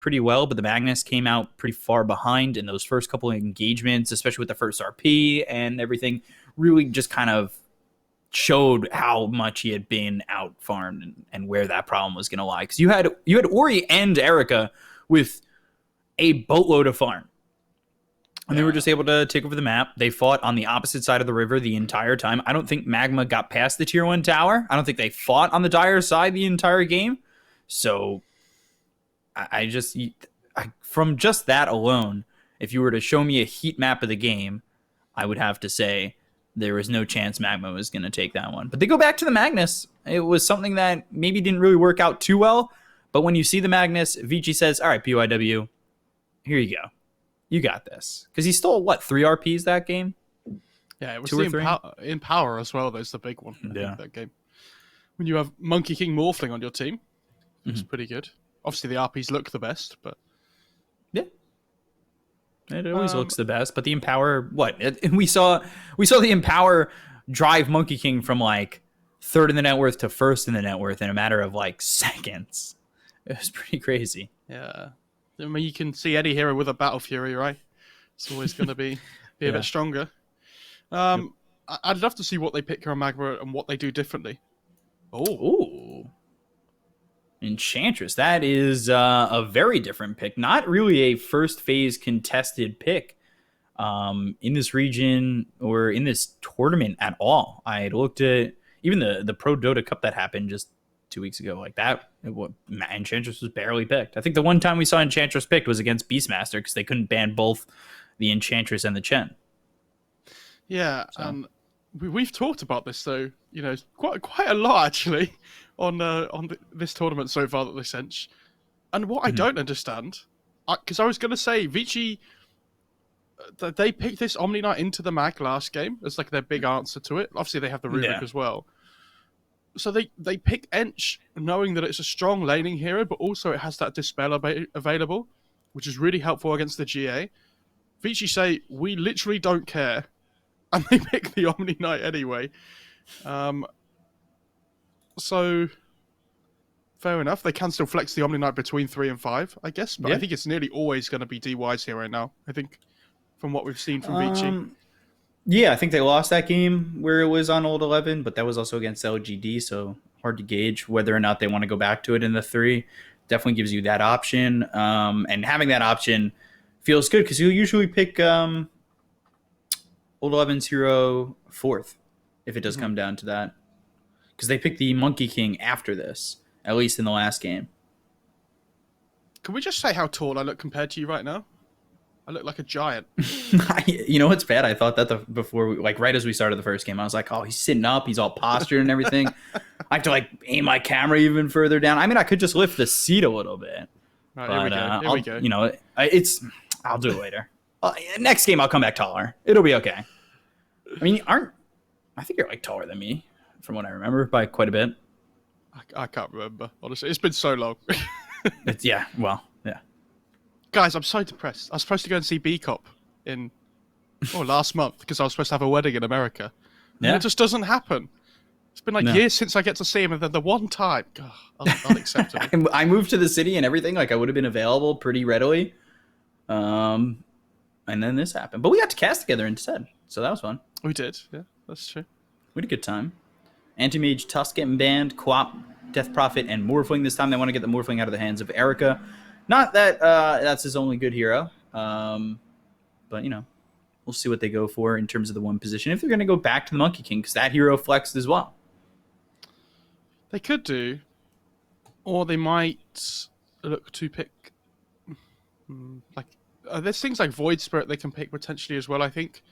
pretty well, but the Magnus came out pretty far behind in those first couple of engagements, especially with the first RP and everything. Really just kind of showed how much he had been out farmed and where that problem was going to lie. Because you had Ori and Erica with a boatload of farm. And they were just able to take over the map. They fought on the opposite side of the river the entire time. I don't think Magma got past the tier 1 tower. I don't think they fought on the dire side the entire game. So from just that alone, if you were to show me a heat map of the game, I would have to say there was no chance Magma was going to take that one. But they go back to the Magnus. It was something that maybe didn't really work out too well. But when you see the Magnus, Vici says, all right, PYW, here you go. You got this. Because he stole, 3 RPs that game? Yeah, it was in power as well. That's the big one, I think, that game. When you have Monkey King Morphling on your team, it's pretty good. Obviously, the RPs look the best, but... Yeah. It always looks the best, but the Empower, we saw the Empower drive Monkey King from, 3rd in the net worth to 1st in the net worth in a matter of, seconds. It was pretty crazy. Yeah. I mean, you can see any hero with a Battle Fury, right? It's always going to be a bit stronger. I'd love to see what they pick here on Magma and what they do differently. Oh. Enchantress. That is a very different pick. Not really a first phase contested pick in this region or in this tournament at all. I had looked at even the Pro Dota Cup that happened just 2 weeks ago, Enchantress was barely picked. I think the one time we saw Enchantress picked was against Beastmaster because they couldn't ban both the Enchantress and the Chen. Yeah, we've talked about this though, quite a lot actually on this tournament so far that they sent. And what I don't understand, because I was going to say Vici, they picked this Omni Knight into the mag last game as their big answer to it. Obviously they have the Rubik as well. So they pick Ench knowing that it's a strong laning hero, but also it has that Dispel available, which is really helpful against the GA. Vici say, we literally don't care. And they pick the Omni Knight anyway. So, fair enough. They can still flex the Omni Knight between 3 and 5, I guess. But I think it's nearly always going to be DY's hero now, I think, from what we've seen from Vici. Yeah, I think they lost that game where it was on Old 11, but that was also against LGD, so hard to gauge whether or not they want to go back to it in the 3. Definitely gives you that option. And having that option feels good because you'll usually pick Old 11's hero 4th if it does come down to that. Because they picked the Monkey King after this, at least in the last game. Can we just say how tall I look compared to you right now? I look like a giant. You know what's bad? I thought that before, right as we started the first game, I was like, oh, he's sitting up. He's all postured and everything. I have to, aim my camera even further down. I mean, I could just lift the seat a little bit. Right, but, here we go. I'll do it later. Next game, I'll come back taller. It'll be okay. I mean, I think you're, taller than me, from what I remember, by quite a bit. I can't remember, honestly. It's been so long. Yeah. Guys, I'm so depressed. I was supposed to go and see B-Cop last month because I was supposed to have a wedding in America. Yeah. And it just doesn't happen. It's been years since I get to see him, and then the one time, unacceptable. I moved to the city and everything. I would have been available pretty readily. And then this happened. But we got to cast together instead, so that was fun. We did, yeah, that's true. We had a good time. Anti-Mage Tusk getting banned, Co-op, Death Prophet, and Morphling. This time they want to get the Morphling out of the hands of Erica. Not that that's his only good hero, but, we'll see what they go for in terms of the one position. If they're going to go back to the Monkey King, because that hero flexed as well. They could do, or they might look to pick, there's things like Void Spirit they can pick potentially as well, I think.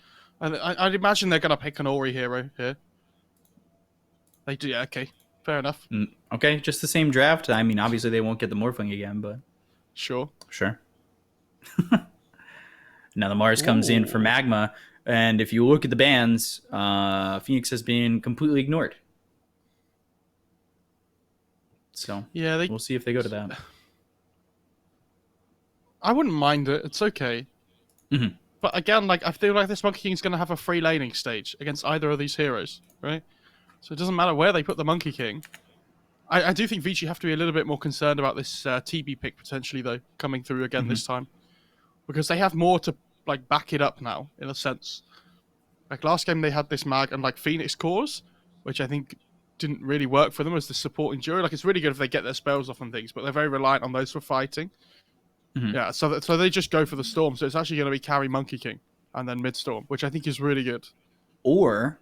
I'd imagine they're going to pick an Ori hero here. They do, yeah, okay. Fair enough. Okay, just the same draft. I mean, obviously they won't get the Morphling again, but... Sure. Now the Mars comes in for Magma, and if you look at the bans, Phoenix has been completely ignored. So yeah, we'll see if they go to that. I wouldn't mind it. It's okay. But again, I feel like this Monkey King is going to have a free laning stage against either of these heroes, right? So it doesn't matter where they put the Monkey King. I do think Vici have to be a little bit more concerned about this TB pick potentially though coming through again this time, because they have more to like back it up now in a sense. Like last game they had this mag and like Phoenix cores, which I think didn't really work for them as the supporting duo. Like it's really good if they get their spells off and things, but they're very reliant on those for fighting. Yeah, so they just go for the storm. So it's actually going to be carry Monkey King and then mid storm, which I think is really good. Or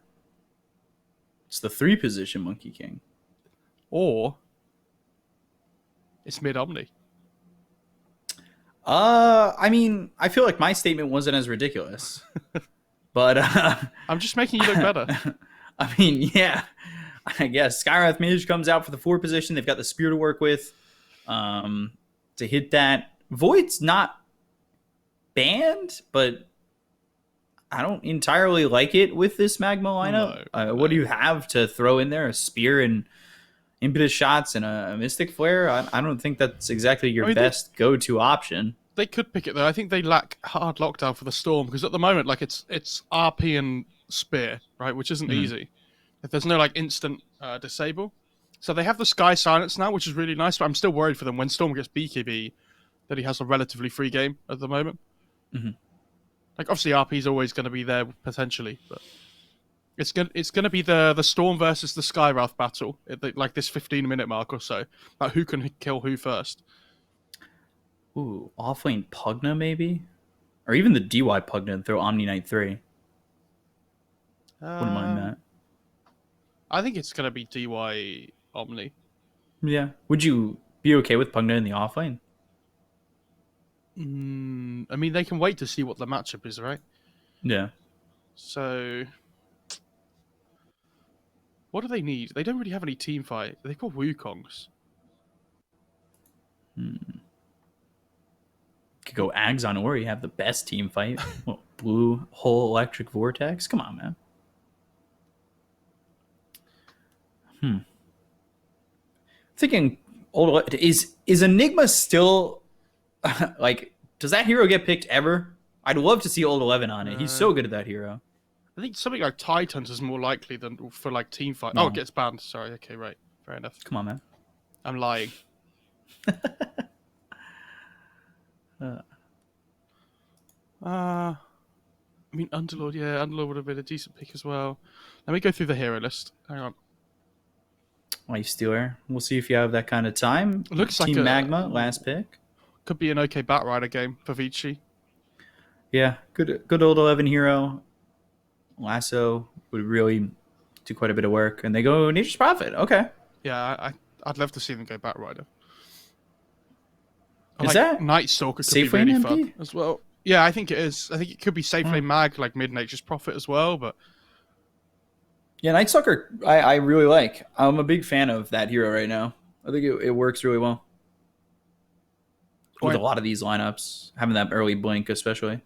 it's the 3 position Monkey King. Or it's mid Omni. I mean, I feel like my statement wasn't as ridiculous, but I'm just making you look better. I mean, yeah, I guess Skywrath Mage comes out for the 4 position. They've got the spear to work with to hit that. Void's not banned, but I don't entirely like it with this Magma lineup. No. What do you have to throw in there? A spear and impetus shots and a Mystic Flare? I don't think that's exactly your best go-to option. They could pick it though. I think they lack hard lockdown for the storm because at the moment, like it's RP and spear, right, which isn't easy. If there's no like instant disable, so they have the Sky Silence now, which is really nice. But I'm still worried for them when Storm gets BKB that he has a relatively free game at the moment. Like obviously RP is always going to be there potentially, but it's gonna be the Storm versus the Skywrath battle at like this 15-minute mark or so. Like who can kill who first? Ooh, offlane Pugna maybe, or even the DY Pugna and throw Omni Knight 3. Wouldn't mind that. I think it's gonna be DY Omni. Yeah. Would you be okay with Pugna in the offlane? I mean, they can wait to see what the matchup is, right? Yeah. So, what do they need? They don't really have any team fight. They've got Wukongs. Could go Ags on Ori, have the best team fight. Well, blue hole electric vortex. Come on, man. Thinking old is Enigma still like? Does that hero get picked ever? I'd love to see Old 11 on it. He's so good at that hero. I think something like Titans is more likely than for like team fight. No. Oh, it gets banned. Sorry. Okay, right. Fair enough. Come on, man. I'm lying. I mean, Underlord. Yeah, Underlord would have been a decent pick as well. Let me go through the hero list. Hang on. Life Stealer. We'll see if you have that kind of time. Looks Team like Magma, last pick. Could be an okay Batrider game for Vici. Yeah, good old 11 hero. Lasso would really do quite a bit of work. And they go Nature's Prophet. Okay. Yeah, I'd love to see them go Batrider. Is that Night Stalker could safe be really lane fun MP? as well. Yeah, I think it is. I think it could be safe lane mag like mid Nature's Prophet as well, but yeah, Night Stalker I really like. I'm a big fan of that hero right now. I think it works really well. With a lot of these lineups, having that early blink especially.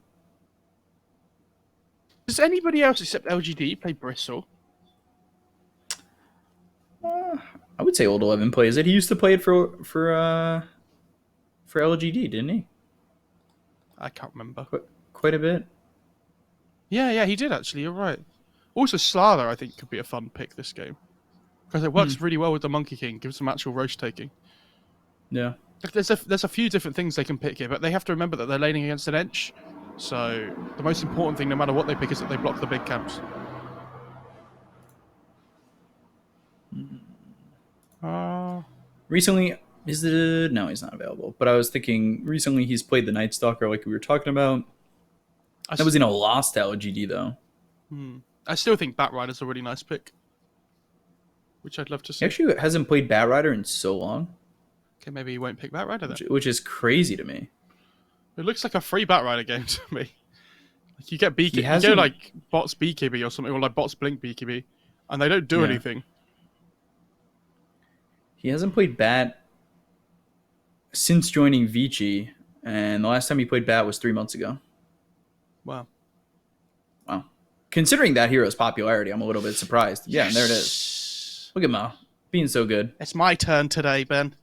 Does anybody else except LGD play Bristle? I would say Old 11 plays it. He used to play it for LGD, didn't he? I can't remember. Quite a bit. Yeah, he did actually. You're right. Also, Slather I think could be a fun pick this game because it works really well with the Monkey King. Gives some actual roach taking. Yeah. There's a few different things they can pick here, but they have to remember that they're laning against an Ench. So the most important thing, no matter what they pick, is that they block the big camps. Recently, no, he's not available. But I was thinking recently he's played the Night Stalker like we were talking about. That was in a loss to LGD though. I still think Batrider's a really nice pick, which I'd love to see. He actually hasn't played Batrider in so long. Okay, maybe he won't pick Batrider then. Which is crazy to me. It looks like a free Batrider game to me. Like you get BKB, you get like bots BKB or something, or like bots blink BKB, and they don't do anything. He hasn't played Bat since joining Vici, and the last time he played Bat was 3 months ago. Wow. Considering that hero's popularity, I'm a little bit surprised. Yeah, and there it is. Look at Mo being so good. It's my turn today, Ben,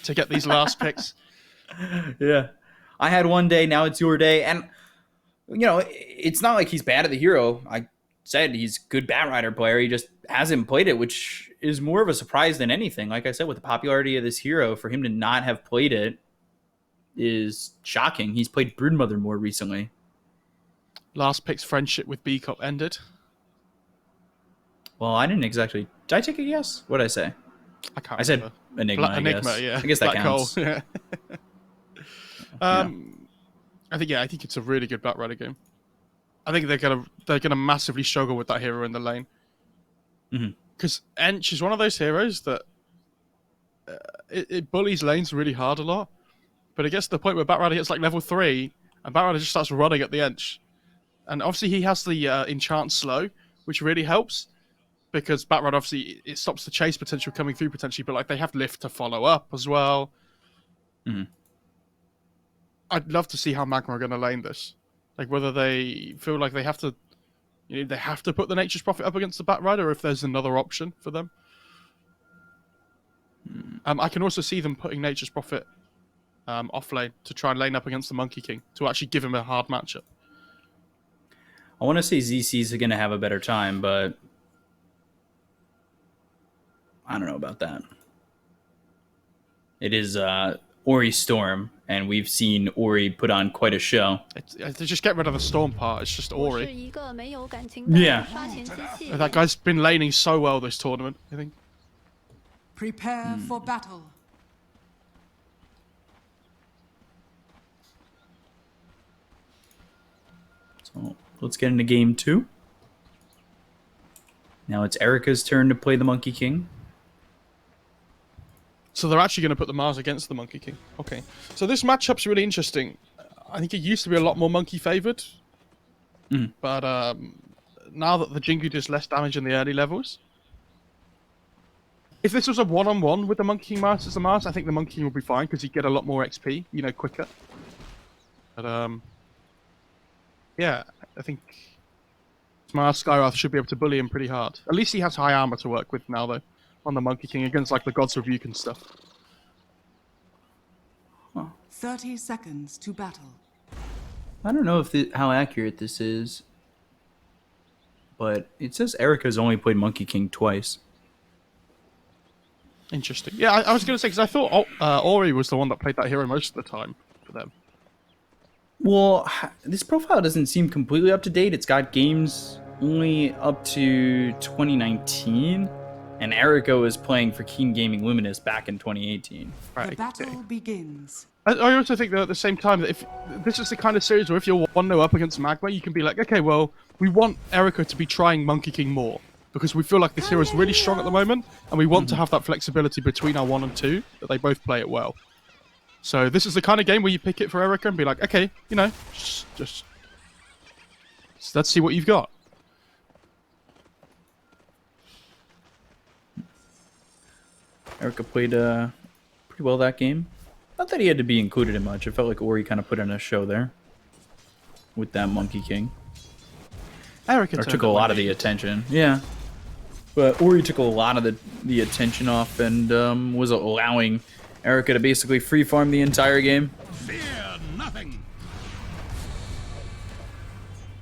to get these last picks. Yeah. I had one day, now it's your day. And, you know, it's not like he's bad at the hero. I said, he's a good Batrider player. He just hasn't played it, which is more of a surprise than anything. Like I said, with the popularity of this hero, for him to not have played it is shocking. He's played Broodmother more recently. Last pick's friendship with B Cop ended. Well, I didn't exactly. Did I take a guess? What did I say? I said Enigma. Enigma, yeah. I guess that counts. Hole, yeah. I think it's a really good Batrider game. I think they're gonna massively struggle with that hero in the lane. Because Ench is one of those heroes that it bullies lanes really hard a lot, but it gets to the point where Batrider hits like level 3, and Batrider just starts running at the Ench. And obviously he has the enchant slow, which really helps, because Batrider obviously it stops the chase potential coming through potentially, but like they have lift to follow up as well. I'd love to see how MAGMA are going to lane this. Like whether they feel like they have to, they have to put the Nature's Prophet up against the Batrider, or if there's another option for them. I can also see them putting Nature's Prophet off lane to try and lane up against the Monkey King to actually give him a hard matchup. I want to say ZC's going to have a better time, but I don't know about that. It is Ori Storm, and we've seen Ori put on quite a show. They just get rid of the Storm part. It's just Ori. Yeah. That guy's been laning so well this tournament, I think. Prepare for battle. So let's get into game 2. Now it's Erica's turn to play the Monkey King. So they're actually going to put the Mars against the Monkey King. Okay. So this matchup's really interesting. I think it used to be a lot more Monkey favoured. But now that the Jingu does less damage in the early levels, if this was a one-on-one with the Monkey King Mars as the Mars, I think the Monkey King would be fine because he'd get a lot more XP, quicker. But yeah, I think Mars Skywrath should be able to bully him pretty hard. At least he has high armor to work with now, though, on the Monkey King against like the God's Rebuke and stuff. 30 seconds to battle. I don't know how accurate this is, but it says Erica's only played Monkey King twice. Interesting. Yeah, I was going to say, because I thought Ori was the one that played that hero most of the time for them. Well, this profile doesn't seem completely up to date. It's got games only up to 2019, and Erica was playing for Keen Gaming Luminous back in 2018. The battle begins. I also think that at the same time, that if this is the kind of series where if you're 1-0 up against MAGMA, you can be like, okay, well, we want Erica to be trying Monkey King more, because we feel like this hero is really strong at the moment, and we want to have that flexibility between our 1 and 2, that they both play it well. So this is the kind of game where you pick it for Erica and be like, okay, just let's see what you've got. Erica played pretty well that game. Not that he had to be included in much. It felt like Ori kind of put in a show there with that Monkey King. Erica took a lot of the attention. Yeah. But Ori took a lot of the attention off and was allowing Erica to basically free farm the entire game. Fear nothing.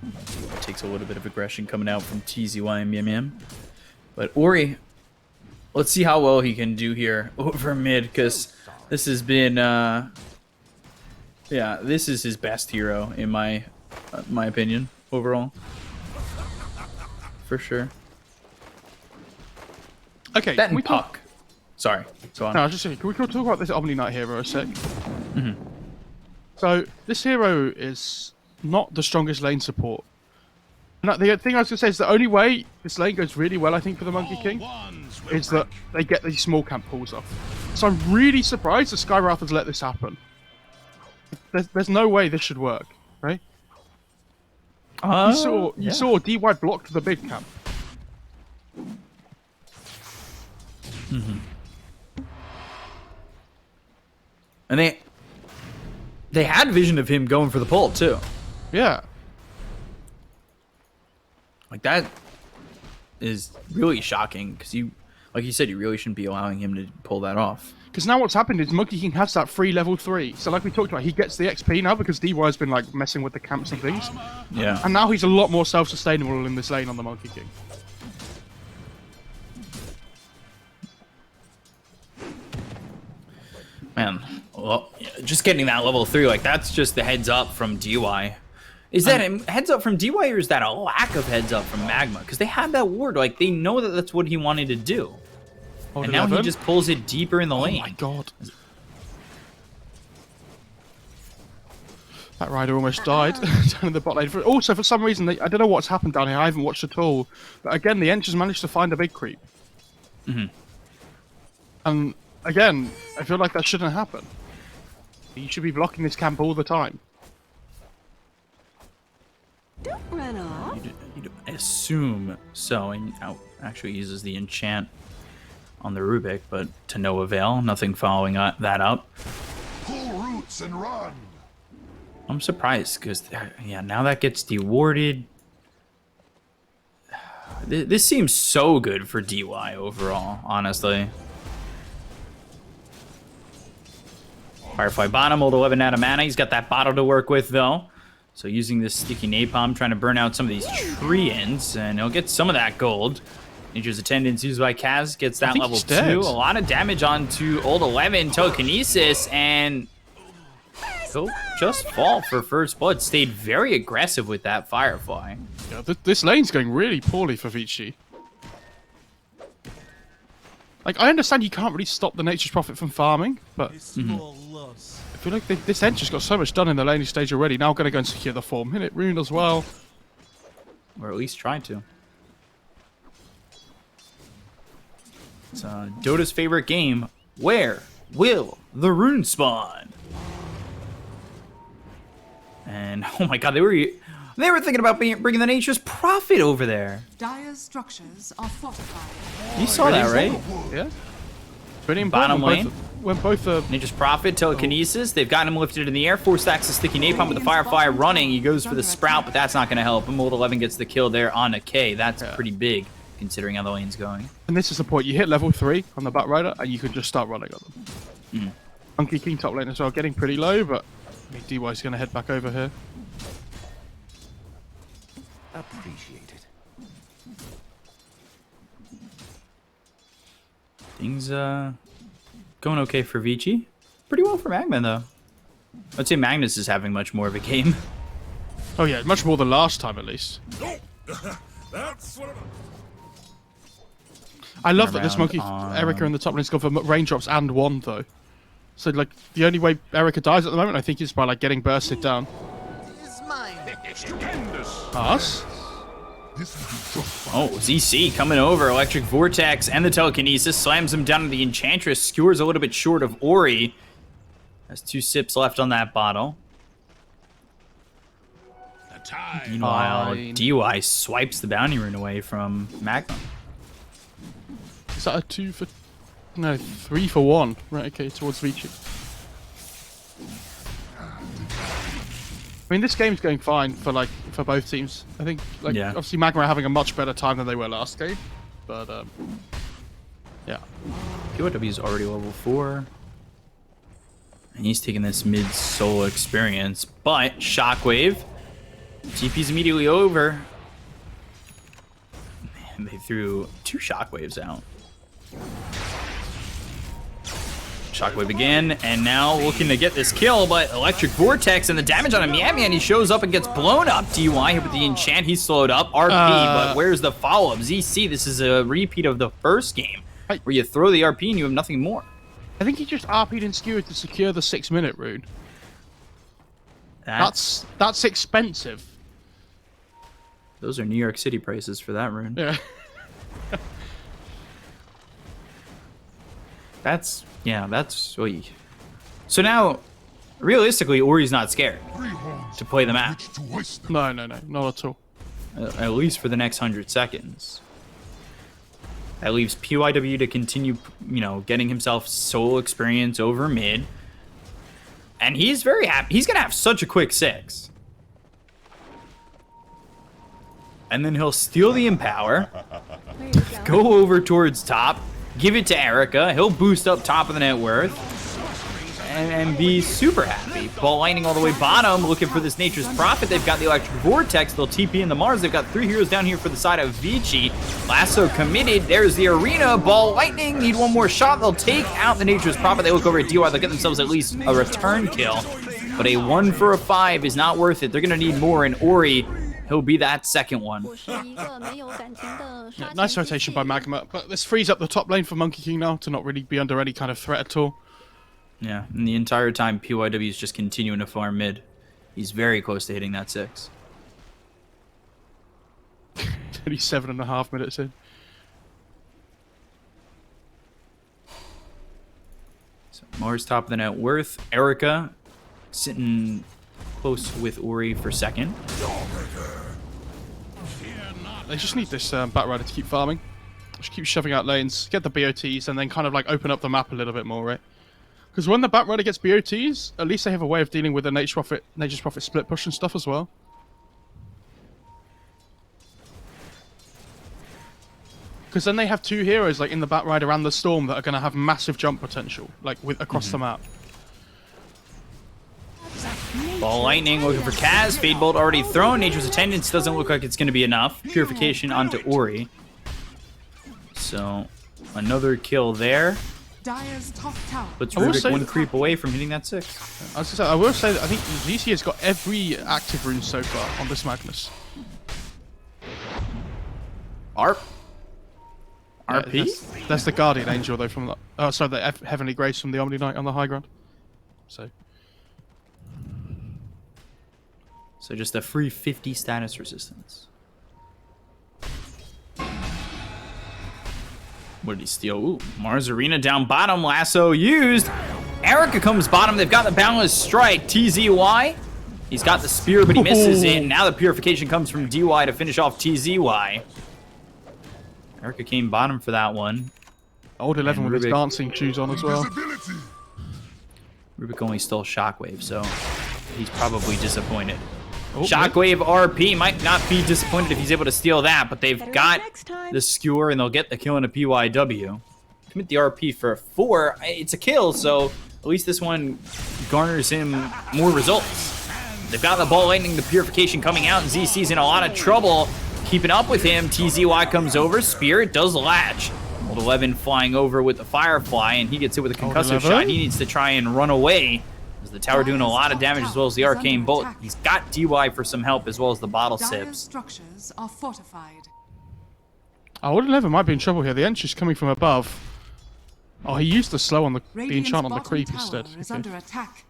It takes a little bit of aggression coming out from TZY. But Ori, let's see how well he can do here over mid, because this has been this is his best hero in my opinion overall. For sure. Okay, that and Puck. Sorry. Go on. No, I was just saying, can we talk about this Omni Knight hero a sec? So, this hero is not the strongest lane support. And the thing I was going to say is the only way this lane goes really well, I think, for the Monkey King, is that they get these small camp pulls off. So I'm really surprised that Skywrath has let this happen. There's no way this should work, right? You saw DY blocked the big camp. And they had vision of him going for the pull too. Yeah. Like that is really shocking, because Like you said, you really shouldn't be allowing him to pull that off. Because now what's happened is Monkey King has that free level 3. So like we talked about, he gets the XP now because DY's been like messing with the camps and things. Yeah. And now he's a lot more self-sustainable in this lane on the Monkey King. Man, well, just getting that level 3, like that's just the heads up from DY. Is that a heads up from DY, or is that a lack of heads up from Magma? Because they had that ward, like they know that that's what he wanted to do. And now he just pulls it deeper in the lane. Oh my god. That rider almost died down in the bot lane. Also, for some reason, I don't know what's happened down here. I haven't watched at all. But again, the Ench has managed to find a big creep. And again, I feel like that shouldn't happen. You should be blocking this camp all the time. Don't run off. You'd assume so, and actually uses the enchant on the Rubik, but to no avail. Nothing following that up. Pull roots and run. I'm surprised because, yeah, now that gets dewarded. This seems so good for DY overall, honestly. Firefly bottom, old 11 out of mana. He's got that bottle to work with, though. So using this sticky napalm, trying to burn out some of these treants, and he'll get some of that gold. Nature's Attendance used by Kaz gets that level 2. A lot of damage onto old 11 telekinesis, and he'll just fall for first blood. Stayed very aggressive with that Firefly. Yeah, this lane's going really poorly for Vici. Like, I understand you can't really stop the Nature's Prophet from farming, but I feel like this Ench has got so much done in the laning stage already. Now going to go and secure the 4-minute rune as well. Or at least try to. It's Dota's favorite game. Where will the rune spawn? And oh my god, they were thinking about bringing the Nature's Prophet over there. Dire's structures are fortified. You saw that, right? Yeah. Pretty important. Bottom lane. When both Nature's Prophet, telekinesis. They've got him lifted in the air. 4 stacks of sticky napalm with the Firefly running. He goes for the Sprout, but that's not going to help him. Old 11 gets the kill there on a K. That's pretty big, considering how the lane's going. And this is the point. You hit level 3 on the Bat Rider, and you can just start running on them. Monkey King top lane as well, getting pretty low, but I mean, DY's going to head back over here. Appreciate it. Things going okay for Vici. Pretty well for Magma, though. I'd say Magnus is having much more of a game. Oh yeah, much more than last time at least. That's what I love that this Monkey Erica in the top lane is gone for raindrops and 1 though. So like the only way Erica dies at the moment, I think, is by like getting bursted down. is mine. Stupendous. Us? Oh, ZC coming over. Electric Vortex and the telekinesis slams him down to the Enchantress. Skewers a little bit short of Ori. Has 2 sips left on that bottle. The time. Meanwhile, DY swipes the bounty rune away from Magma. Is that a 2 for... No, 3 for 1. Right, okay, towards Vici. I mean, this game's going fine for both teams. I think, obviously Magma are having a much better time than they were last game. But, yeah. POW is already level 4. And he's taking this mid-solo experience. But, Shockwave. TP's immediately over. Man, they threw 2 Shockwaves out. Shockwave again, and now looking to get this kill, but Electric Vortex and the damage on him. Yeah, man, he shows up and gets blown up. DY hit with the enchant, he's slowed up. RP, but where's the follow-up? ZC, this is a repeat of the first game, where you throw the RP and you have nothing more. I think he just RP'd and skewered to secure the 6-minute rune. That's expensive. Those are New York City prices for that rune. Yeah. That's so now, realistically, Ori's not scared to play the map. No, not at all. At least for the next 100 seconds. That leaves PYW to continue, getting himself solo experience over mid. And he's very happy. He's going to have such a quick 6. And then he'll steal the Empower, go over towards top, give it to Erica. He'll boost up top of the net worth and be super happy. Ball lightning all the way bottom, looking for this Nature's Prophet. They've got the Electric Vortex. They'll TP in the Mars. They've got 3 heroes down here for the side of Vici. Lasso committed. There's the arena. Ball lightning. Need one more shot. They'll take out the Nature's Prophet. They look over at DY. They'll get themselves at least a return kill. But a 1 for a 5 is not worth it. They're going to need more, and Ori, he'll be that second one. Yeah, nice rotation by Magma, but this frees up the top lane for Monkey King now to not really be under any kind of threat at all. Yeah, and the entire time PYW is just continuing to farm mid. He's very close to hitting that 6. Only 7.5 minutes in. So Mars top of the net worth. Erica sitting close with Ori for second. They just need this Batrider to keep farming. Just keep shoving out lanes, get the BOTs, and then kind of like open up the map a little bit more, right? Because when the Batrider gets BOTs, at least they have a way of dealing with the Nature's Prophet split push and stuff as well. Because then they have 2 heroes like in the Batrider and the Storm that are going to have massive jump potential, like with across the map. Ball lightning looking for Kaz. Fade Bolt already thrown. Nature's Attendance doesn't look like it's going to be enough. Purification onto Ori. So another kill there. Dire's top tower. Puts Rubik 1 creep away from hitting that 6. I will say that I think Vici has got every active rune so far on this Magnus. ARP? Yeah, RP? that's the Guardian Angel though from the sorry, the Heavenly Grace from the Omni Knight on the high ground. So just a free 50 status resistance. What did he steal? Ooh, Mars Arena down bottom. Lasso used. Erica comes bottom. They've got the Boundless Strike. TZY. He's got the spear, but he misses it. Now the Purification comes from DY to finish off TZY. Erica came bottom for that one. Old 11 with his dancing shoes on as well. Rubik only stole Shockwave, so he's probably disappointed. Oh, Shockwave RP might not be disappointed if he's able to steal that, but they've got the skewer and they'll get the kill in a PYW. Commit the RP for a 4. It's a kill, so at least this one garners him more results. They've got the ball lightning, the purification coming out, and ZC's in a lot of trouble keeping up with him. TZY comes over, Spirit does latch. Old 11 flying over with the Firefly, and he gets hit with a concussive shot. He needs to try and run away. The tower doing a lot of damage as well as the arcane bolt. He's got DY for some help as well as the bottle sips. Structures are fortified. Old 11 might be in trouble here. The entry's coming from above. Oh, he used the slow on the enchant on the creep instead. Is under attack.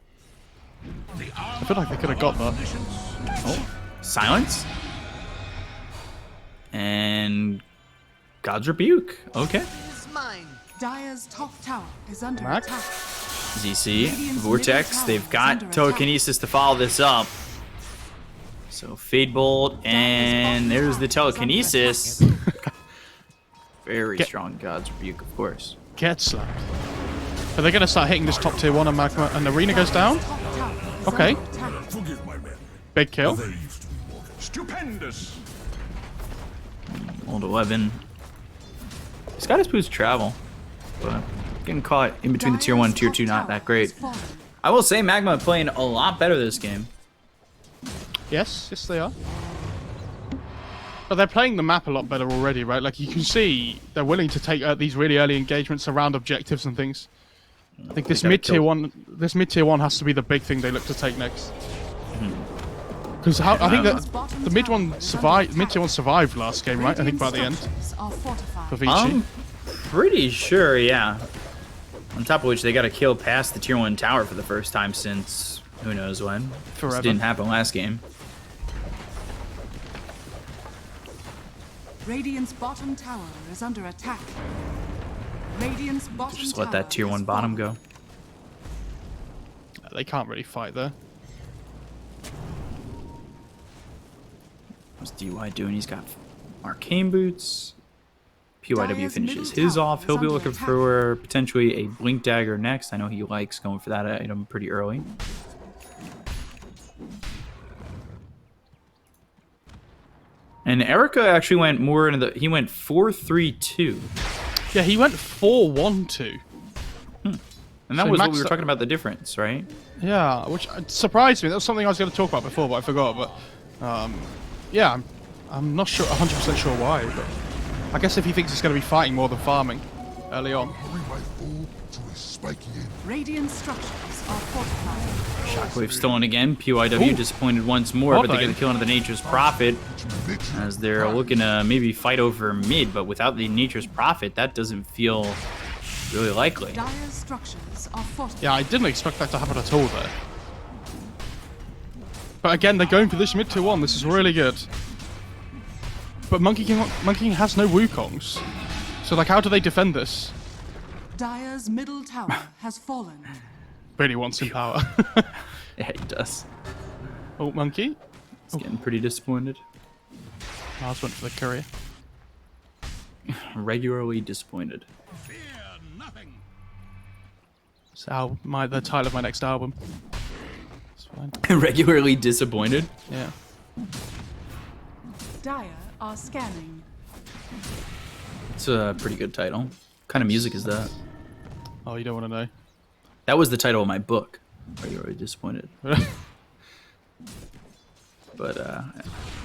I feel like they could have got that. Oh, silence. And God's Rebuke. Okay. Dire's top tower is under Mac? attack. ZC, Vortex, they've got Telekinesis to follow this up. So Fade Bolt, and there's the Telekinesis. Very strong God's Rebuke, of course. Get slapped. Are they going to start hitting this top tier 1 on Magma and the arena goes down? Okay. Forgive my men. Big kill. They used to be more stupendous. Old 11. He's got his boost travel, but getting caught in between the tier 1 and tier 2, not that great. I will say Magma playing a lot better this game. Yes, they are. But they're playing the map a lot better already, right? Like, you can see they're willing to take these really early engagements around objectives and things. I think this mid-tier one has to be the big thing they look to take next. Because I think that the mid-tier one survived last game, right? I think by the end. For Vici. Pretty sure, yeah. On top of which, they got to kill past the tier 1 tower for the first time since who knows when. Forever. This didn't happen last game. Radiant's bottom tower is under attack. Radiant's bottom Just let that tier 1 bottom go. They can't really fight there. What's DY doing? He's got arcane boots. PYW finishes his off. He'll be looking for potentially a blink dagger next. I know he likes going for that item pretty early. And Erica actually went more into the... He went 4-3-2. Yeah, he went 4-1-2. And that So was what maxed we were up- talking about, the difference, right? Yeah, which surprised me. That was something I was going to talk about before, but I forgot. But yeah, I'm not sure, 100% sure why. But I guess if he thinks he's going to be fighting more than farming early on. Hurry my fool to his spiky end. Radiant structures are fortified. Shockwave stolen again. PYW Ooh. disappointed once more, Well but they get the kill into the Nature's Prophet as they're looking to maybe fight over mid, but without the Nature's Prophet, that doesn't feel really likely. Dire's structures are fortified. Yeah, I didn't expect that to happen at all there. But again, they're going for this mid 2-1. This is really good. But Monkey King has no Wukongs. So, like, how do they defend this? Dire's middle tower has fallen. Really wants some power. Yeah, he does. Oh, Monkey. He's getting pretty disappointed. Mars went for the courier. Regularly disappointed. Fear nothing. It's the title of my next album. It's fine. Regularly disappointed? Yeah. Dire are scanning. It's a pretty good title. What kind of music is that? Oh, you don't want to know. That was the title of my book. Regularly disappointed. But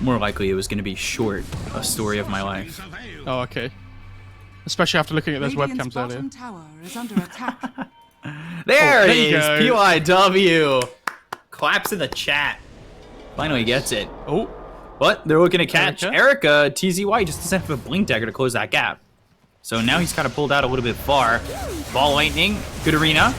more likely it was going to be Short, a story of my life. Oh, okay. Especially after looking at those Radiant's webcams earlier. bottom tower is under attack. There Oh, it there is! you go. PYW! Claps in the chat. Finally gets it. Oh, But they're looking to catch Erica? Erica. TZY just doesn't have a blink dagger to close that gap. So now he's kind of pulled out a little bit far. Ball lightning, good arena.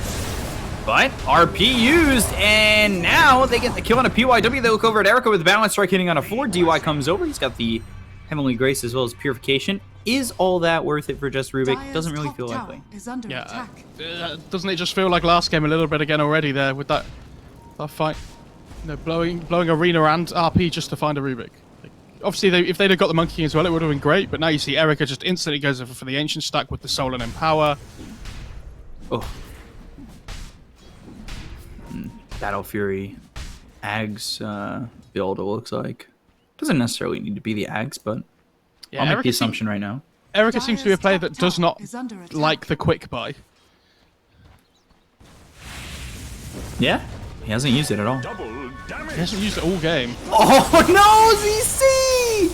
But RP used, and now they get the kill on a PYW. They look over at Erica with the balance strike hitting on a 4. DY comes over. He's got the Heavenly Grace as well as Purification. Is all that worth it for just Rubik? Dire's Doesn't really top feel tower likely. is under yeah. attack. Doesn't it just feel like last game a little bit again already there with that fight? You know, blowing arena and RP just to find a Rubik. Like, obviously, if they'd have got the Monkey King as well, it would have been great. But now you see Erica just instantly goes for the Ancient stack with the Soul and Empower. Oh. Battle Fury Ags build, it looks like. Doesn't necessarily need to be the Ags, but Yeah, I'll make Erica the assumption right now. Erica seems to be a player that Dire's does top not tower is under attack. like the quick buy. Yeah, he hasn't used it at all. Double He damage. hasn't used it all game. Oh no, ZC!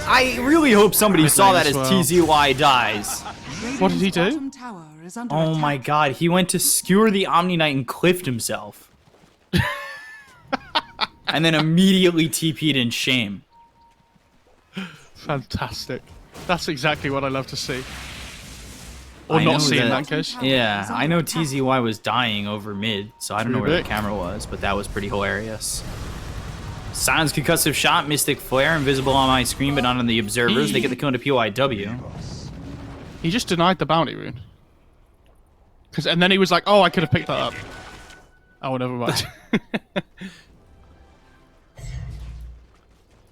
I really hope somebody saw that as as well. TZY dies. What did he do? Bottom tower is under Oh attack. my god, he went to skewer the Omni Knight and cliffed himself. And then immediately TP'd in shame. Fantastic. That's exactly what I love to see. Or I know not see in that- that case. Yeah, I know TZY was dying over mid, so I don't know where the Rubik. camera was, but that was pretty hilarious. Silence concussive shot, Mystic Flare, invisible on my screen, but not on the observers. They get the kill into PYW. He just denied the bounty rune. And then he was like, oh, I could have picked that up. Oh, never mind.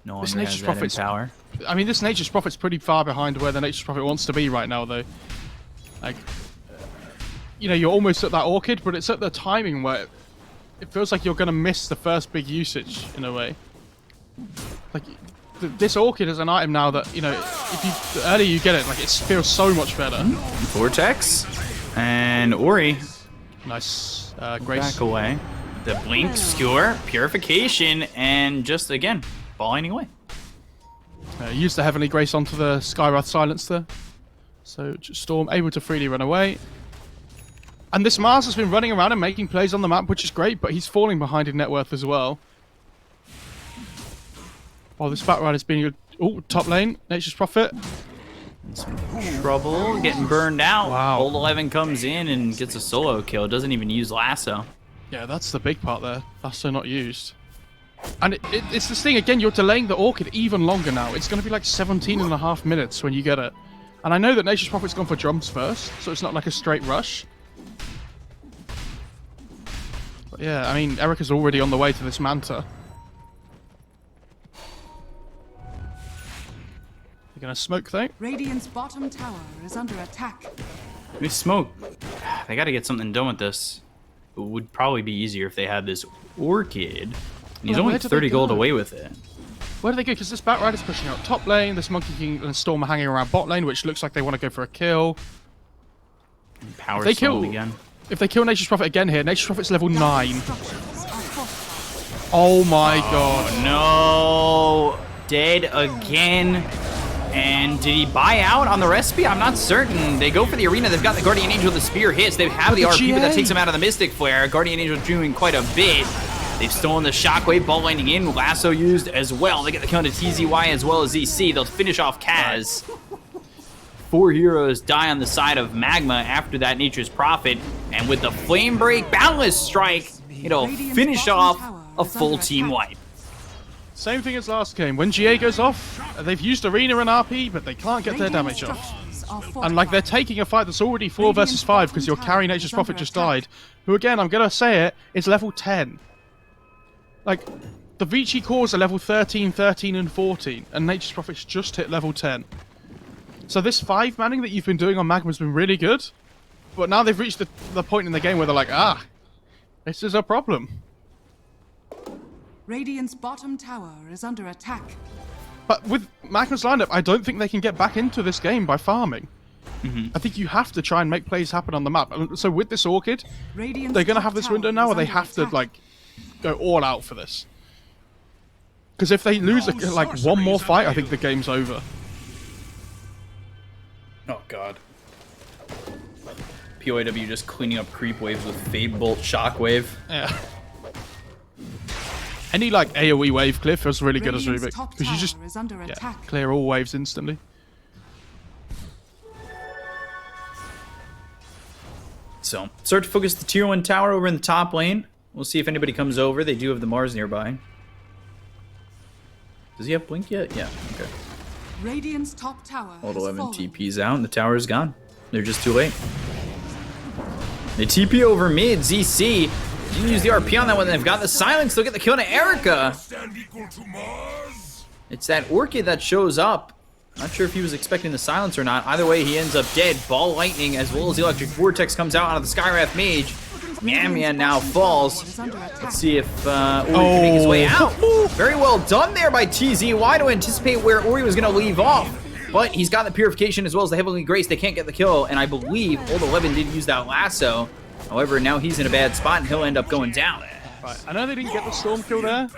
No This longer Nature's has that Prophet's- power. I mean, this Nature's Prophet's pretty far behind where the Nature's Prophet wants to be right now, though. Like, you know, you're almost at that Orchid, but it's at the timing where it feels like you're going to miss the first big usage, in a way. Like, this Orchid is an item now that, you know, the earlier you get it, like, it feels so much better. Vortex. And Ori Nice. Grace. back away. The blink, skewer, purification, and just again, balling away. Use the Heavenly Grace onto the Skywrath Silencer. So Storm able to freely run away. And this Mars has been running around and making plays on the map, which is great, but he's falling behind in net worth as well. While this Fat Rider's being... Oh, top lane, Nature's Prophet. Trouble, getting burned out. Wow. Old 11 comes in and gets a solo kill. Doesn't even use lasso. Yeah, that's the big part there. Lasso not used. And it's this thing, again, you're delaying the Orchid even longer now. It's going to be like 17.5 minutes when you get it. And I know that Nature's Prophet's gone for drums first, so it's not like a straight rush. But yeah, I mean, Erica's already on the way to this Manta. They're going to smoke, though. Radiant's bottom tower is under attack. We smoke. They got to get something done with this. It would probably be easier if they had this Orchid. And he's Oh, only where did they 30 gold go? away with it. Where do they go? Because this Bat Rider's pushing out top lane, this Monkey King and Storm are hanging around bot lane, which looks like they want to go for a kill. Power They kill- sold again. If they kill Nature's Prophet again here, Nature's Prophet's level 9. Oh my god. No, dead again. And did he buy out on the recipe? I'm not certain. They go for the arena. They've got the Guardian Angel. The spear hits. They have the RP, but that takes him out of the Mystic Flare. Guardian Angel doing quite a bit. They've stolen the Shockwave, ball lining in, Lasso used as well. They get the count to TZY as well as ZC. They'll finish off Kaz. 4 heroes die on the side of Magma after that Nature's Prophet. And with the Flame Break Boundless Strike, it'll finish off a full team wipe. Same thing as last game. When GA goes off, they've used Arena and RP, but they can't get their damage off. And like they're taking a fight that's already 4 versus 5 because your carry Nature's Prophet just died. Who again, I'm going to say it, is level 10. Like, the Vici cores are level 13, 13, and 14, and Nature's Prophet's just hit level 10. So this 5 manning that you've been doing on Magma's been really good, but now they've reached the point in the game where they're like, ah, this is a problem. Radiant's bottom tower is under attack. But with Magma's lineup, I don't think they can get back into this game by farming. I think you have to try and make plays happen on the map. And so with this Orchid, Radiant's they're going to top have this tower window now is where they under have to, attack. like, go all out for this. Because if they lose, like, one more fight, I think the game's over. Oh god. POW just cleaning up creep waves with Fade Bolt Shockwave. Yeah. Any, like, AoE wave clear feels really good as Radiant's Rubik. top Because you just tower is under attack. clear all waves instantly. So, start to focus the tier 1 tower over in the top lane. We'll see if anybody comes over. They do have the Mars nearby. Does he have Blink yet? Yeah, okay. Radiant's top tower Old has 11 fallen. TP's out and the tower is gone. They're just too late. They TP over mid. ZC didn't use the RP on that one. They've got the silence. They'll get the kill to Erica. Stand equal to Mars. It's that Orchid that shows up. Not sure if he was expecting the silence or not. Either way, he ends up dead. Ball lightning as well as the electric vortex comes out of the Skywrath Mage. Man now falls. Is under attack. Let's see if Ori can make his way out. Very well done there by TZY to anticipate where Ori was going to leave off. But he's got the Purification as well as the Heavenly Grace. They can't get the kill, and I believe Old 11 did use that lasso. However, now he's in a bad spot, and he'll end up going down. Right. I know they didn't get the Storm kill there,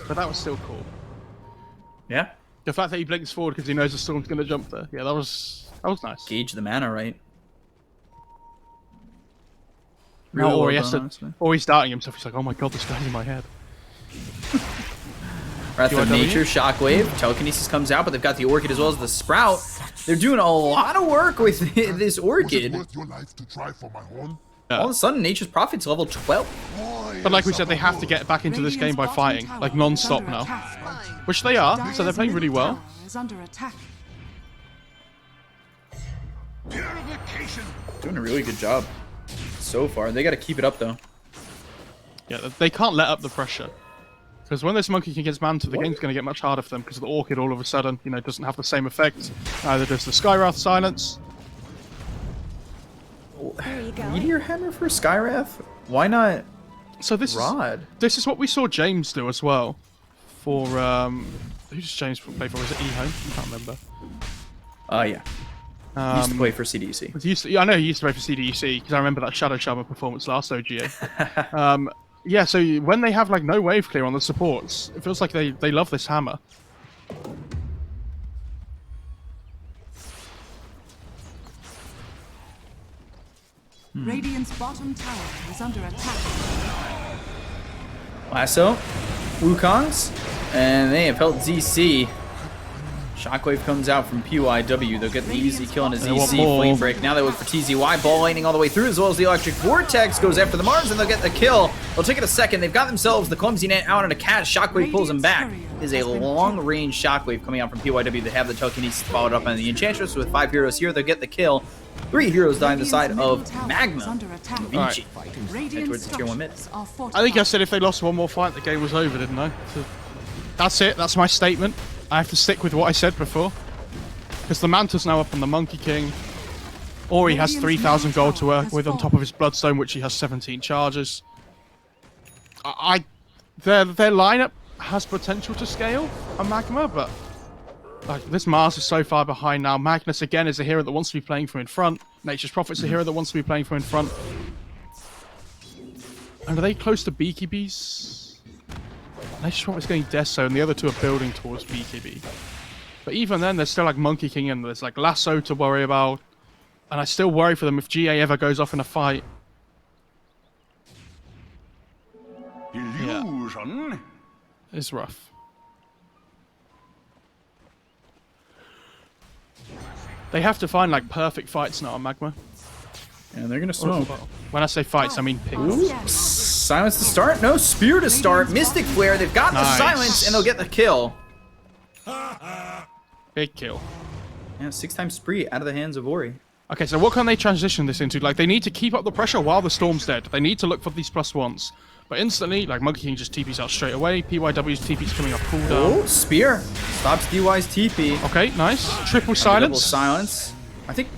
but that was still cool. Yeah? The fact that he blinks forward because he knows the Storm's going to jump there. Yeah, that was nice. Gauge the mana right. Now Really Ori well has done, to, honestly. Ori's doubting himself. He's like, oh my god, this guy's in my head. Wrath of UIW? Nature, Shockwave, Telekinesis comes out, but they've got the Orchid as well as the Sprout. They're doing a lot of work with this Was it Orchid. worth your life to try for my horn? All of a sudden, Nature's Prophet's level 12. Why But like we is said, they have to get back into this game by Radiant's bottom fighting, tower like is non-stop under now. attack. Which they are, so they're Dire's playing really middle well. tower is under attack. Purification. Doing a really good job so far. They got to keep it up, though. Yeah, they can't let up the pressure. Because when this Monkey King gets mantled, the game's going to get much harder for them because the Orchid all of a sudden, you know, doesn't have the same effect. Neither does the Skywrath Silence. There you go. Meteor Hammer for Skywrath? Why not So this Rod? this is what we saw James do as well. For who does James play for? Is it E-Home? I can't remember. Yeah. He used to play for CDC. I know he used to play for CDEC because I remember that Shadow Charmer performance last OGA. Yeah, so when they have like no wave clear on the supports, it feels like they love this hammer. Radiant's bottom tower is under attack. Lasso, Wukongs, and they have held ZC. Shockwave comes out from PYW. They'll get the easy kill on a They want ZC more. Flame Break. Now they look for TZY. Ball lightning all the way through, as well as the Electric Vortex goes after the Mars, and they'll get the kill. They'll take it a second. They've got themselves the Clumsy Net out on a catch. Shockwave pulls them back. It is a long-range Shockwave coming out from PYW. They have the Telekinesis followed up on the Enchantress with 5 heroes here. They'll get the kill. 3 heroes die on the side of Magma. Under attack. Vici. Radiant towards the tier 1 mid. structures are I fortified. think I said if they lost one more fight, the game was over, didn't I? So that's it. That's my statement. I have to stick with what I said before. Because the Manta's now up on the Monkey King. Ori has 3,000 gold to work with on top of his Bloodstone, which he has 17 charges. Their lineup has potential to scale a Magma, but like this Mars is so far behind now. Magnus again is a hero that wants to be playing from in front. Nature's Prophet's a hero that wants to be playing from in front. And are they close to BKBs? Nature's Prophet's getting Deso, and the other two are building towards BKB. But even then, there's still like Monkey King and there's like Lasso to worry about. And I still worry for them if GA ever goes off in a fight. Illusion. Yeah. It's rough. They have to find like perfect fights now on Magma. And they're gonna smoke. When I say fights, I mean picks. Silence to start. No, Spear to start. Mystic Flare. They've got the silence, and they'll get the kill. Big kill. Yeah, 6-time spree out of the hands of Ori. Okay, so what can they transition this into? Like, they need to keep up the pressure while the Storm's dead. They need to look for these +1s. But instantly, like, Monkey King just TP's out straight away. PYW's TP's coming off cooldown. Oh, Spear. Stops DY's TP. Okay, nice. Triple silence. Double silence. I think...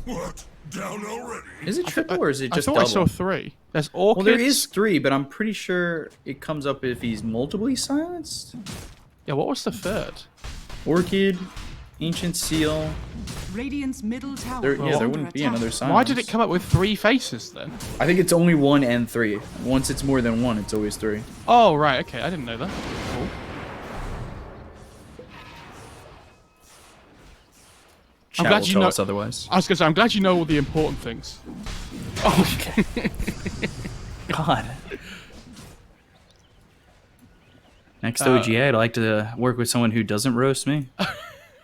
What? Down already? Is it triple or is it just I thought double? I saw 3. There's Orchids. Well, there is 3, but I'm pretty sure it comes up if he's multiply silenced. Yeah, what was the 3rd? Orchid, Ancient Seal. Radiant's middle tower. There, is yeah, there under wouldn't be attack. another silence. Why did it come up with 3 faces then? I think it's only 1 and 3. Once it's more than 1, it's always 3. Oh, right, okay, I didn't know that. Cool. Chat glad will you tell know- us otherwise. I was gonna say, I'm glad you know all the important things. Oh, God. Next OGA, I'd like to work with someone who doesn't roast me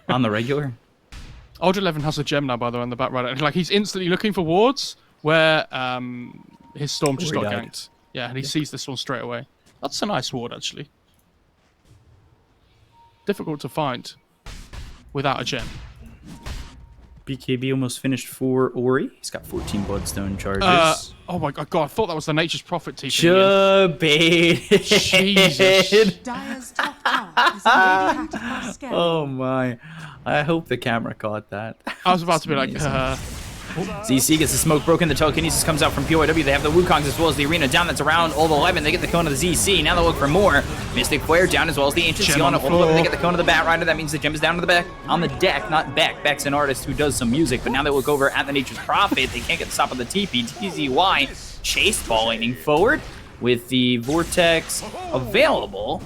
on the regular. Old 11 has a gem now, by the way, on the back right. Like, he's instantly looking for wards where his Storm just Or he got died. ganked. Yeah, and he sees this one straight away. That's a nice ward, actually. Difficult to find without a gem. BKB almost finished for Ori. He's got 14 Bloodstone charges. Oh my god, I thought that was the Nature's Prophet TP. Baited. Jesus. Dire's top tower is under attack by scale. Oh my. I hope the camera caught that. I was about to be like, ZC gets the smoke broken. The telekinesis comes out from PYW. They have the Wukongs as well as the arena down. That's around all 11. They get the cone of the ZC. Now they'll look for more. Mystic Flare down as well as the Ancient Gem Seal on on the all 11. They floor. get the cone of the Bat Rider. That means the gem is down to the back on the deck, not Beck. Beck's an artist who does some music, but now they look over at the Nature's Prophet. They can't get the stop of the TP. TZY chased ball aiming forward with the Vortex available.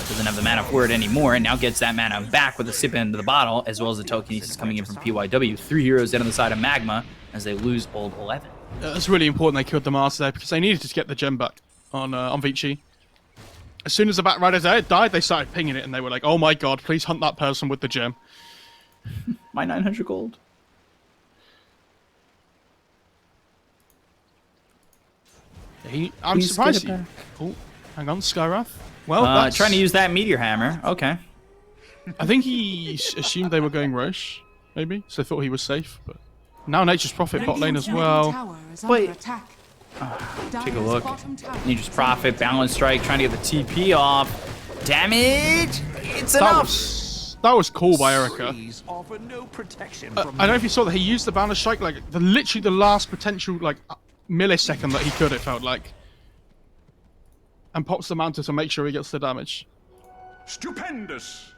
Doesn't have the mana for it anymore, and now gets that mana back with a sip into the bottle, as well as the telekinesis coming in from PYW. 3 heroes down on the side of Magma as they lose old 11. it's really important they killed the Master there because they needed to get the gem back on Vici. As soon as the Bat Rider died, they started pinging it, and they were like, oh my god, please hunt that person with the gem. My 900 gold. I'm Please surprised. get it back. Oh, hang on, Skyrath. Well, Trying to use that Meteor Hammer. Okay. I think he assumed they were going Roche, maybe, so thought he was safe. But now Nature's Prophet bot lane Radiant's as middle well. tower is under Wait. attack. Take a Dire's look. bottom tower Nature's is Prophet, Balance Strike, trying to get the TP off. Damage! It's enough! That was cool by Erica. Offer no protection I don't know if you saw that he used the Balance Strike like literally the last potential like millisecond that he could. It felt like, and pops the Manta to make sure he gets the damage. Stupendous.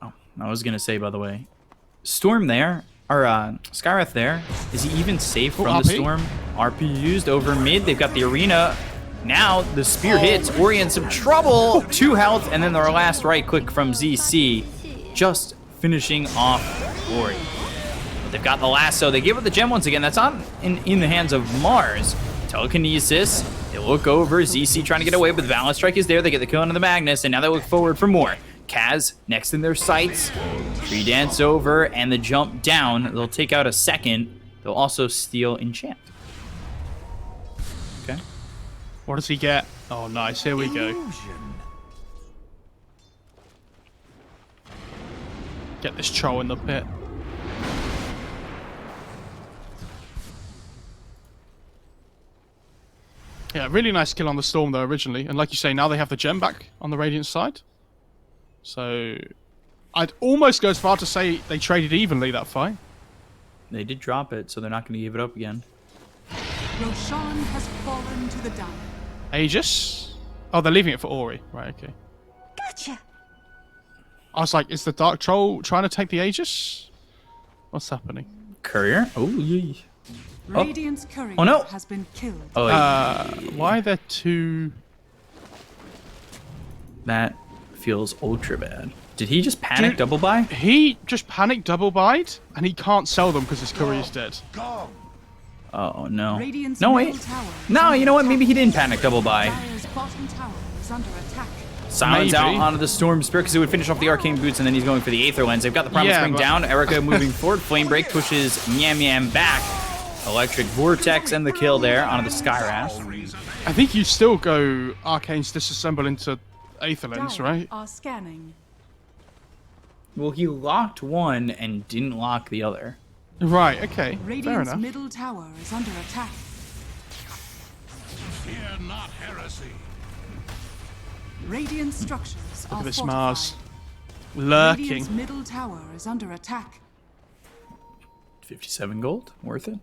Oh, I was gonna say, by the way, Storm there, or Skyrath there, is he even safe from RP? the Storm? RP used over mid, they've got the arena. Now the spear hits, Ori in some trouble, 2 health, and then our last right click from ZC, just finishing off Ori. But they've got the lasso, they give it the gem once again, that's on in the hands of Mars. Telekinesis, they look over, ZC trying to get away, but the Balance Strike is there, they get the kill into the Magnus, and now they look forward for more. Kaz next in their sights, Tree Dance over, and the jump down. They'll take out a second. They'll also steal Enchant. Okay. What does he get? Oh, nice. Here we go. Get this troll in the pit. Yeah, really nice kill on the Storm though originally, and like you say, now they have the gem back on the Radiant side. So, I'd almost go as far to say they traded evenly that fight. They did drop it, so they're not going to give it up again. Roshan has fallen to the Dire. Aegis. Oh, they're leaving it for Ori. Right, okay. Gotcha. I was like, is the Dark Troll trying to take the Aegis? What's happening? Courier. Oh, yeah. Radiant's courier Oh, no. has been killed. Oh, Why are there two... that feels ultra bad. Did he just panic Dude. double buy? He just panicked double buyed, and he can't sell them because his courier's dead. Oh no. Radiant's No middle wait. tower is No, under you know what? attack. Maybe he didn't panic double buy. Dire's bottom tower is under attack. Silence out Maybe. onto the Storm Spirit because it would finish off the Arcane Boots, and then he's going for the Aether Lens. They've got the Primal Yeah, Spring but- down. Erica moving forward. Flame Break pushes Yam Yam back. Electric Vortex and the kill there onto the Skyrash. I think you still go Arcane's Disassemble into Aetherlens, Dire right? are scanning. Well, he locked one and didn't lock the other. Right, okay. Fair Radiant's enough. middle tower is under attack. Fear not heresy. Radiant structures Look are at this fortified. Mars. Radiant's Lurking. middle tower is under attack. 57 gold, worth it.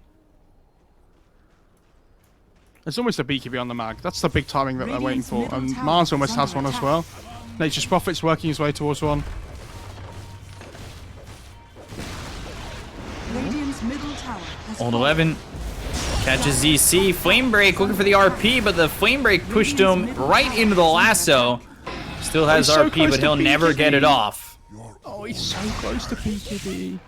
There's almost a BKB on the mag. That's the big timing that they're waiting Radiant's for. middle And tower Mars is almost has under one as attack. well. Nature's Prophet's working his way towards one. Radiant's middle tower has Old fallen. 11 catches ZC. Flame Break looking for the RP, but the Flame Break pushed him right into the lasso. Still has He's so RP, close but to he'll never get it BKB. off. Oh, he's so close to BKB.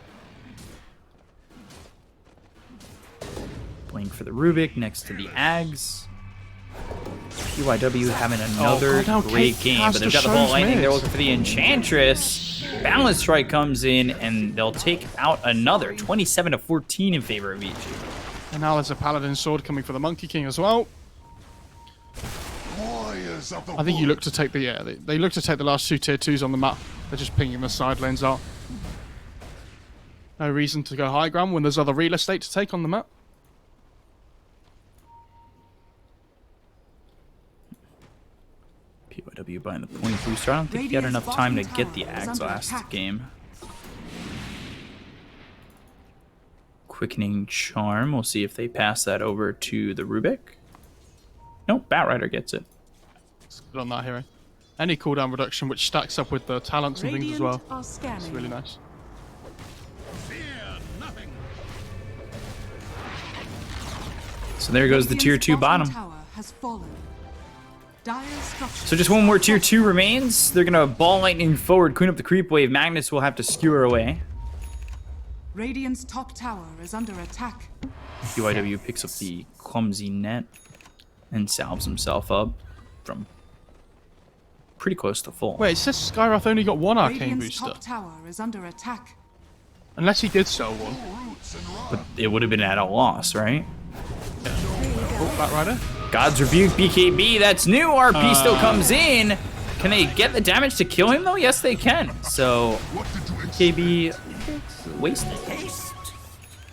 Blink for the Rubik next to the Ags. PYW having another God, now great Kate game, has but they've to got the show Ball his Lightning. They're mids. looking for the Enchantress. Balance Strike comes in, and they'll take out another 27-14 in favor of Vici. And now there's a Paladin Sword coming for the Monkey King as well. Warriors of the I think you look to take the they look to take the last two tier 2s on the map. They're just pinging the side lanes out. No reason to go high ground when there's other real estate to take on the map. PYW buying the point booster. I don't think he had Radiant's enough time to bottom get the tower is Ags under last attack. game. Quickening Charm. We'll see if they pass that over to the Rubik. Nope, Batrider gets it. It's good on that hero. Any cooldown reduction which stacks up with the talents and things Radiant as well. are scanning. It's really nice. fear nothing. So there goes the tier 2 bottom. Tower has fallen. Dire structures So just one more are tier 2 fortified. remains. They're gonna Ball Lightning forward, clean up the creep wave. Magnus will have to skewer away. Radiant's top tower is under attack. PYW picks up the clumsy net and salves himself up from pretty close to full. Wait, it says Skyrath only got one arcane Radiant's booster. top tower is under attack. Unless he did sell one. But it would have been at a loss, right? Oh, Batrider. God's Rebuke BKB, that's new. RP still comes in. Can they get the damage to kill him though? Yes, they can. So BKB wasted.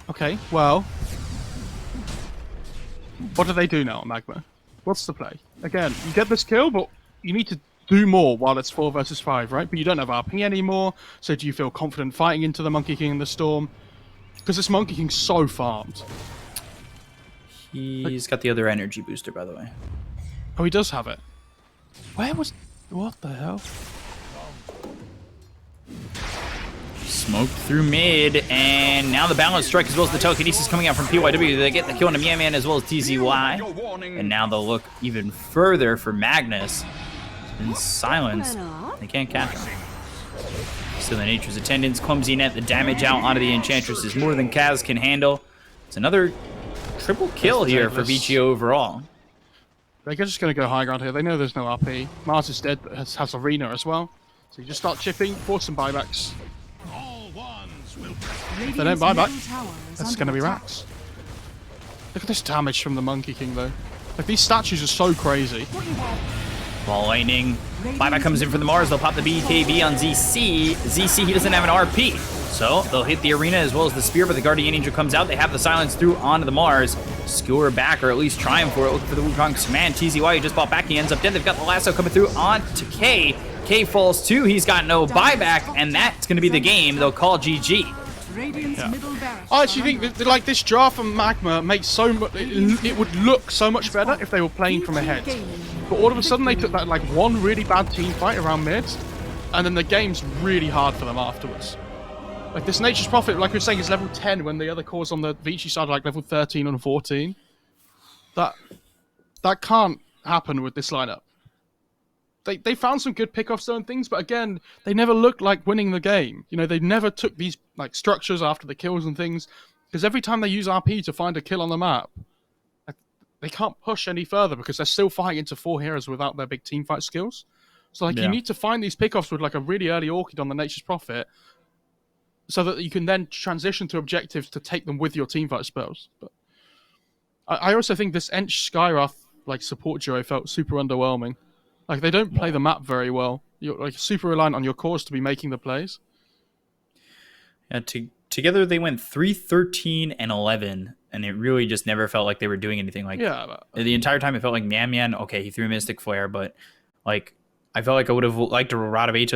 Okay, well. What do they do now, Magma? What's the play? Again, you get this kill, but you need to do more while it's 4 versus 5, right? But you don't have RP anymore, so do you feel confident fighting into the Monkey King and the Storm? Because this Monkey King's so farmed. He's got the other energy booster, by the way. Oh, he does have it. Where was... What the hell? Smoked through mid, and now the balance strike as well as the telekinesis coming out from PYW. They get the kill on Yam Man as well as TZY. And now they'll look even further for Magnus. In silence, they can't catch him. Still in Nature's Attendants, Clumsy Net, the damage out onto the Enchantress is more than Kaz can handle. It's another triple kill here for Vici overall. They're just going to go high ground here. They know there's no RP. Mars is dead, but has Arena as well. So you just start chipping, force some buybacks. All ones will If they don't buy back, that's That's going to be racks. Look at this damage from the Monkey King, though. Like, these statues are so crazy. Ball Lightning. Buyback comes in for the Mars. They'll pop the BKB on ZC. ZC, he doesn't have an RP. So they'll hit the Arena as well as the Spear, but the Guardian Angel comes out. They have the silence through onto the Mars. Skewer back, or at least trying for it. Looking for the Wukong's man. TZY, he just bought back. He ends up dead. They've got the lasso coming through onto K. K falls too. He's got no buyback, and that's going to be the game. They'll call GG. Radiant's middle barracks I actually are think under that, like, this draft from Magma makes so much... It would look so much better if they were playing from ahead. But all of a sudden they took that like one really bad team fight around mid, and then the game's really hard for them afterwards. Like this Nature's Prophet, like we were saying, is level 10 when the other cores on the Vici side are like level 13 and 14. That can't happen with this lineup. They found some good pickoffs though and things, but again, they never looked like winning the game. You know, they never took these like structures after the kills and things, because every time they use RP to find a kill on the map, they can't push any further because they're still fighting into 4 heroes without their big teamfight skills. So like you need to find these pickoffs with like a really early Orchid on the Nature's Prophet, so that you can then transition to objectives to take them with your teamfight spells. But I also think this Ench Skywrath like support duo felt super underwhelming. Like they don't play the map very well. You're like super reliant on your cores to be making the plays. Yeah, together they went 3-13 and 11, and it really just never felt like they were doing anything. Like the entire time, it felt like Man, okay, he threw Mystic Flare, but like I felt like I would have liked a Rod of Age